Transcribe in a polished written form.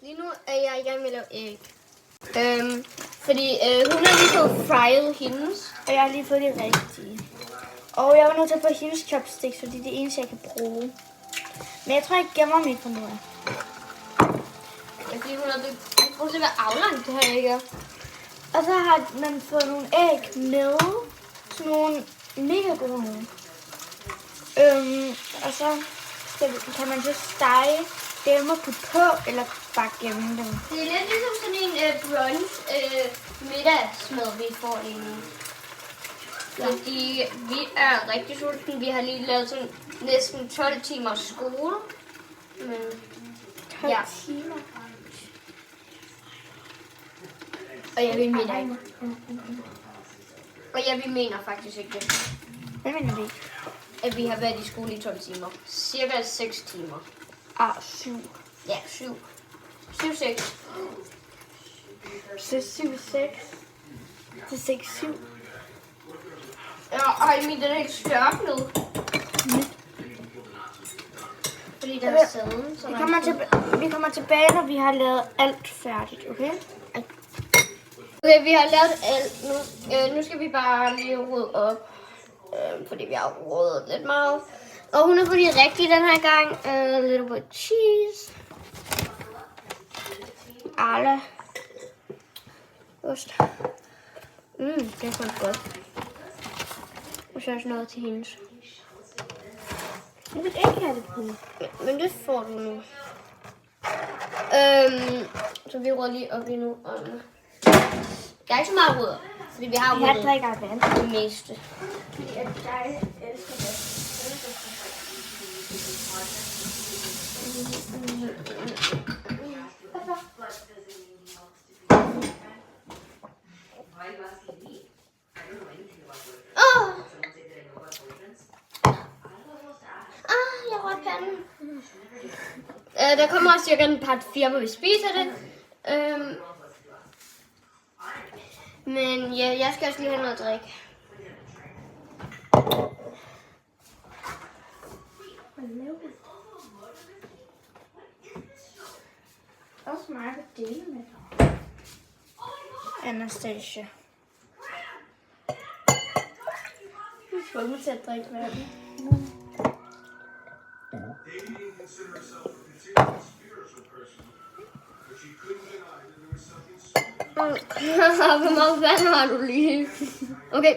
Lige nu er jeg i gang med at lave æg. Fordi hun har lige fået fried hendes. Og jeg har lige fået det rigtige. Og jeg var nødt til at få hendes chopsticks, fordi det er det eneste, jeg kan bruge. Men jeg tror, jeg gemmer mit for nu. Fordi hun har brugt til at være aflangt, det her æg er. Og så har man fået nogle æg med. Sådan nogle mega gode nogle. Og så kan man så stege dem og putte på, eller bare gemme dem. Det er lidt ligesom sådan en brunch middagsmad, vi får inde. Ja. Fordi vi er rigtig sultne. Vi har lige lavet sådan næsten 12 timers skole. Men 12 timer? Og jeg vil middag. Og vi mener faktisk ikke det. Hvad mener vi? At vi har været i skole i 12 timer. Cirka 6 timer. 7. Ja, 7. 7-6. Så 7-6. Så 6-7. Ja, ej, min den er ikke størknet. Fordi den er sæden. Vi kommer tilbage, når vi har lavet alt færdigt, okay? Okay, vi har lavet alt nu. Nu skal vi bare lige rydde op. Fordi vi har rodet lidt meget. Og hun har fået det rigtige den her gang. A little bit cheese. Alle. Ost. Det er kun godt. Og så også noget til hendes. Jeg vil ikke have det på. Men det får du nu. Så vi rydder lige op endnu. Der er ikke så meget rydder. Fordi vi har Jeg drikker vand. Det meste. Jeg elsker det. Jeg rører panden. Der kommer også cirka en part 4, hvor vi spiser det. Men ja, jeg skal også lige have noget at drikke. Også mig vil dele med dig. Anastasia. Du er tvunget til at drikke vand. Hvor meget vand har du lige? Okay.